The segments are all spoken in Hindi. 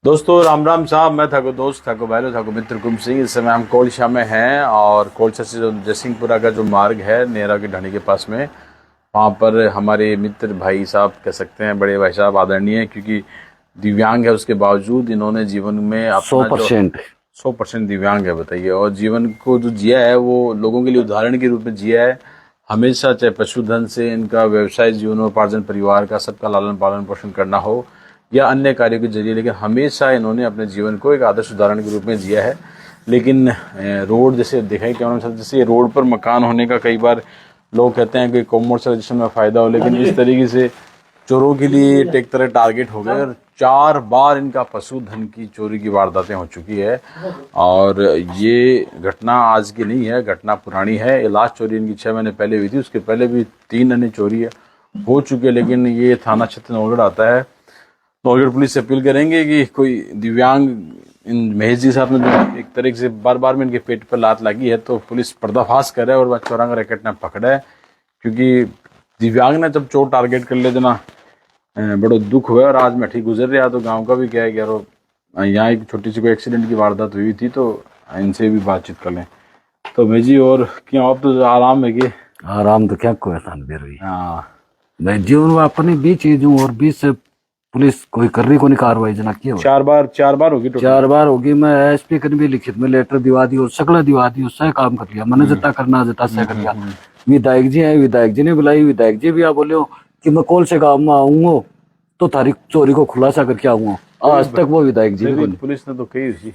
दोस्तों राम राम साहब, मैं था को दोस्त था को भाई था को मित्र गुम सिंह। इस समय हम कोलशा में हैं और कोलशा से जो जयसिंहपुरा का जो मार्ग है नेहरा की ढाणी के पास में, वहाँ पर हमारे मित्र भाई साहब कह सकते हैं, बड़े भाई साहब आदरणीय, क्योंकि दिव्यांग है उसके बावजूद इन्होंने जीवन में अपना 100% 100% दिव्यांग है, बताइए, और जीवन को जो जिया है वो लोगों के लिए उदाहरण के रूप में जिया है। हमेशा चाहे पशुधन से इनका व्यवसाय, जीवनोपार्जन, परिवार का सबका लालन पालन पोषण करना हो या अन्य कार्यों के जरिए, लेकिन हमेशा इन्होंने अपने जीवन को एक आदर्श उदाहरण के रूप में जिया है। लेकिन रोड जैसे देखा ही क्या होना, जैसे रोड पर मकान होने का कई बार लोग कहते हैं कि कॉमर्शियलाइजेशन में फायदा हो, लेकिन इस तरीके से चोरों के लिए एक तरह टारगेट हो गए और 4 बार इनका पशुधन की चोरी की वारदातें हो चुकी है। और ये घटना आज की नहीं है, घटना पुरानी है। ये लास्ट चोरी इनकी 6 महीने पहले हुई थी, उसके पहले भी 3 अन्य चोरी हो चुकी है। लेकिन ये थाना क्षेत्र नौगढ़ आता है। नौगढ़ पुलिस से अपील करेंगे कि कोई दिव्यांग, इन महेश जी साहब ने जो एक तरीके से बार बार में इनके पेट पर लात लगी है, तो पुलिस पर्दाफाश करे और वह चौरंग रैकेट ने पकड़ा है। क्योंकि दिव्यांग ने जब चोर टारगेट कर ले जना बड़ो दुख हुआ। और आज मैं ठीक गुजर रहा तो गांव का भी क्या है कि यार यहाँ एक छोटी सी कोई एक्सीडेंट की वारदात हुई थी, तो इनसे भी बातचीत कर लें। तो मैं जी, और क्या आप तो आराम है कि आराम तो क्या कोई था बेरवी। हाँ, मैं जीवन में अपने बीच ही हूँ और बीच से पुलिस कोई कर रही कोनी कार्रवाई जना की हो। 4 बार होगी टोटल। 4 बार होगी। मैं एसपी कर भी लिखित में लेटर दिवा दी और सकला दिवा दी, उससे काम कर लिया। मैंने जता करना जता से कर लिया। विधायक जी है, विधायक जी ने बुलाई, विधायक जी भी आप बोले कि मैं कौन से गाँव में आऊंगा तो तारीख चोरी को खुलासा करके आऊंगा। आज तक वो विधायक जी भी पुलिस ने तो कही थी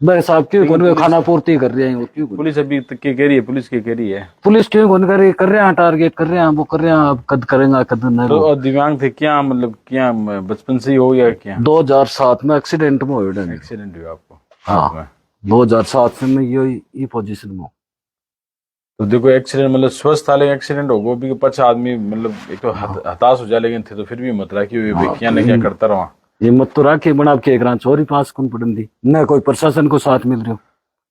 भाई साहब क्यों खाना पूर्ति कर रहे हैं। क्यों पुलिस अभी तक क्या कह रही है? पुलिस क्या कह रही है? पुलिस क्यों कौन कर रहे हैं, टारगेट कर रहे हैं, वो कर रहे हैं, अब कद करेंगे कद नहीं। तो और दिव्यांग थे क्या, मतलब क्या बचपन से ही हो या क्या? 2007 में एक्सीडेंट में हुआ। एक्सीडेंट हुआ आपको? हाँ, 2007 से मैं ये पोजीशन में। तो देखो, एक्सीडेंट मतलब स्वस्थ था, लेकिन एक्सीडेंट हो गया भी पच आदमी, मतलब एक तो हताश हो जाए, लेकिन थे तो फिर भी मत रहा कि बेखिया ने क्या करता रहा। ये मत तो राखी बना के एक चोरी पास कौन पड़न दी न, कोई प्रशासन को साथ मिल रहे हो,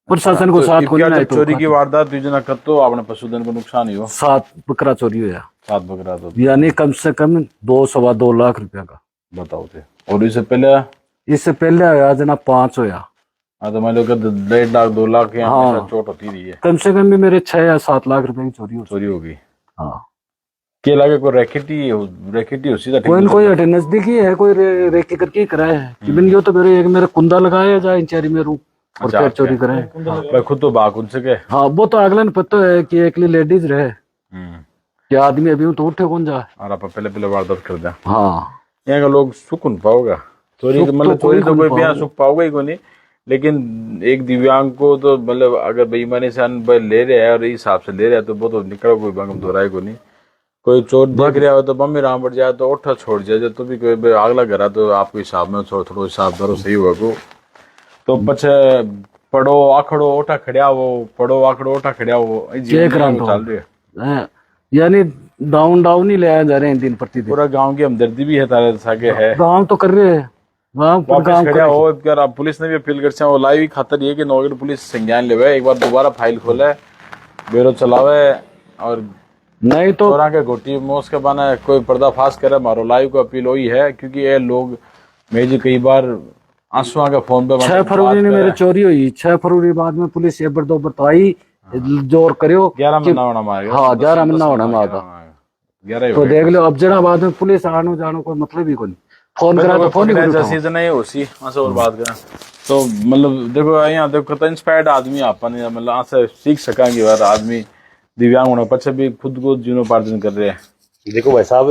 प्रशासन को साथ को नहीं। चोरी की वारदात हुई जना कर तो आपने पशुधन को नुकसान ही हो। 7 बकरा चोरी हुआ। 7 बकरा तो यानी कम से कम 2-2.25 लाख रुपया का, बताओ थे। और इससे पहले आया जना 5 होया। हाँ, तो मान लो 1.5 लाख 2 लाख के चोट होती रही है। कम से कम भी मेरे 6 या 7 लाख रुपए की चोरी हो गई। हाँ, के लगे कोई रैकेटी हो सीधा कोई हटे नजदीकी है, कोई रेकी करके कराया है कि बिन यो तो मेरे कुंदा लगाया जाए इंचारी में रू और फिर चोरी करे। मैं खुद तो बाग उनसे के। हाँ, वो तो अगले ने पता है कि एकली लेडीज रहे कि आदमी अभी तो उठे कौन जाए और आप पहले वारदात कर दे। हाँ, यहाँ का लोग सुकून पाओगा चोरी, मतलब चोरी तो कोई भी सुख पाओगा ही को नहीं, लेकिन एक दिव्यांग को तो मतलब अगर बेईमानी से अन्न ले रहे हैं और इस हिसाब से ले रहे हैं तो वो तो निकलो कोई बंगम दोहराए को नहीं। कोई चोर देख रहा हो तो बम्मी राम बढ़ जाए तो उठा छोड़ जाए, तो भी कोई आगला करा तो आपको हिसाब में थोड़ा हिसाब दरो सही हुआ को। तो पछे पड़ो आखड़ो ओठा खड़िया वो, पड़ो आखड़ो ओठा खड़िया वो चल रही है। यानी डाउन ही ले जा रहे हैं दिन प्रतिदिन। पूरा गांव की हमदर्दी भी है तारे सागे है, गांव तो कर रहे हैं पुलिस ने भी अपील कर वो लाइव खातर ये कि नौगढ़ पुलिस संज्ञान लेवे, एक बार दोबारा फाइल खोले, ब्यूरो चलावे और नहीं तो चोरा के घोटी मोस के बना कोई पर्दाफाश करे। मारो लाइव को अपील वही है, क्योंकि ये लोग मेरी कई बार आंसुओं के फोन पे 6 फरवरी ने मेरे चोरी हुई। 6 फरवरी बाद में पुलिस ये बरदो बताई जोर करियो 11 महीना होना मारेगा। हाँ, 11 महीना होना मारेगा। तो देख लो अब जरा बाद में पुलिस आनो जानो कोई मतलब ही कोई फोन करा तो फोन ही सीजन है उसी से और बात करें तो मतलब देखो यहाँ देखो कितना इंस्पायर्ड आदमी आपन, मतलब यहाँ से सीख सकेंगे यार आदमी दिव्यांग होने पीछे भी खुद को जीवनोपार्जन कर रहे हैं। देखो भाई साहब,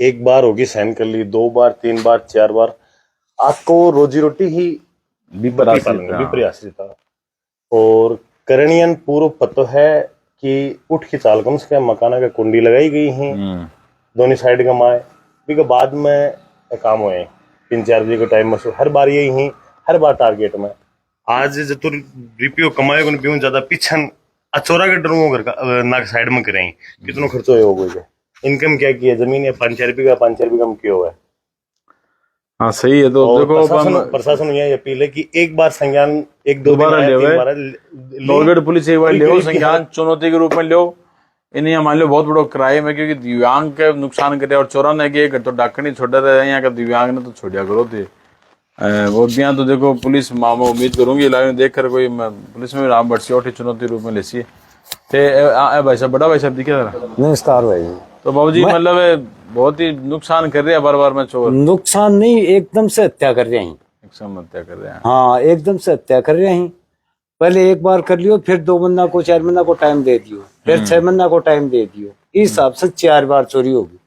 एक बार होगी सहन कर ली, 2 बार 3 बार 4 बार आपको रोजी रोटी ही विपरीत था। और करणियन पूर्व पतो है कि उठ की चाल कम से कम मकाना का कुंडी लगाई गई है दोनों साइड का माए भी बाद में काम हुए 3-4 बजे के टाइम में हर बार यही ही, हर बार टारगेट में। आज जो रिपियो कमाए को नहीं ज्यादा पीछन अचोरा के डरूंगा घर का नाक साइड में करें कितना खर्चो है वो इनकम क्या किया जमीन है 5-4 रुपये का 5-4 रुपये कम किया हुआ है। हाँ सही है। तो देखो प्रशासन यही अपील है कि एक बार संज्ञान 1-2 बार नौगढ़ पुलिस एक बार ले संज्ञान चुनौती के रूप में लो। इन्हें मान लो बहुत बड़ा क्राइम है, क्योंकि दिव्यांग के नुकसान करे और चोरा ने कि तो डाकनी छोड़ रहे हैं यहाँ का दिव्यांग ने तो छोड़िया करो थे। वो दिया तो देखो पुलिस मामो उम्मीद करूंगी लाइन देख कर कोई पुलिस में नाम बढ़सी और चुनौती रूप में लेसी थे भाई साहब बड़ा भाई साहब दिखे जरा नमस्कार भाई। तो बाबूजी मतलब बहुत ही नुकसान कर रहे हैं बार में चोर नुकसान नहीं, एकदम से हत्या कर रहे हैं। एकदम हत्या कर रहे हैं। हाँ, एकदम से हत्या कर रहे हैं। पहले एक बार कर लियो, फिर 2 महीना को 4 महीना को टाइम दे दियो, फिर 6 महीना को टाइम दे दियो। इस हिसाब से 4 बार चोरी होगी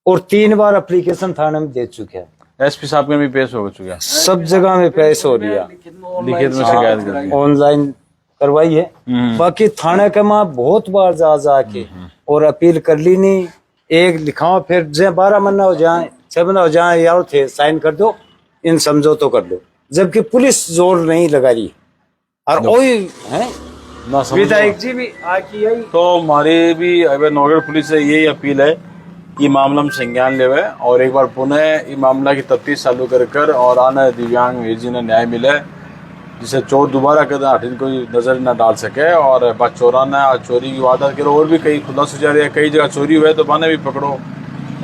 और 3 बार एप्लीकेशन थाने में दे चुके हैं। एसपी साहब के भी पेश हो चुका है, सब जगह में पेश हो रही है, लिखित में शिकायत कर दी, ऑनलाइन करवाई है। बाकी थाने के माँ बहुत बार जा के और अपील कर ली नहीं। एक लिखाओ, फिर 12 महीना हो जाए 6 महीना हो जाए, यार थे साइन कर दो, इन समझौतों कर दो, जबकि पुलिस जोर नहीं लगा रही। और वही है ना समझो। विधायक जी भी आकी यही तो हमारी भी अगर नौगढ़ पुलिस से यही अपील है कि मामला में संज्ञान लेवे और एक बार पुनः ये मामला की तफ्तीश चालू कर और आने दिव्यांग वीर जी ने न्याय मिले, जिसे चोर दोबारा कदम हटिन कोई नजर न डाल सके। और बात चोराना और चोरी की वारदात करो, और भी कई खुदा सुझा रहे हैं, कई जगह चोरी हुए तो बाने भी पकड़ो।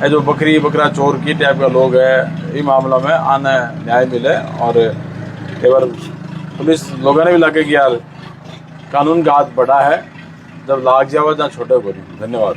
ये जो बकरी बकरा चोर की टाइप का लोग है, ये मामला में आने न्याय मिले। और एक बार पुलिस लोगों ने भी लगे कि यार कानून का हाथ बड़ा है, जब लाग जाओ जहाँ छोटे को। धन्यवाद।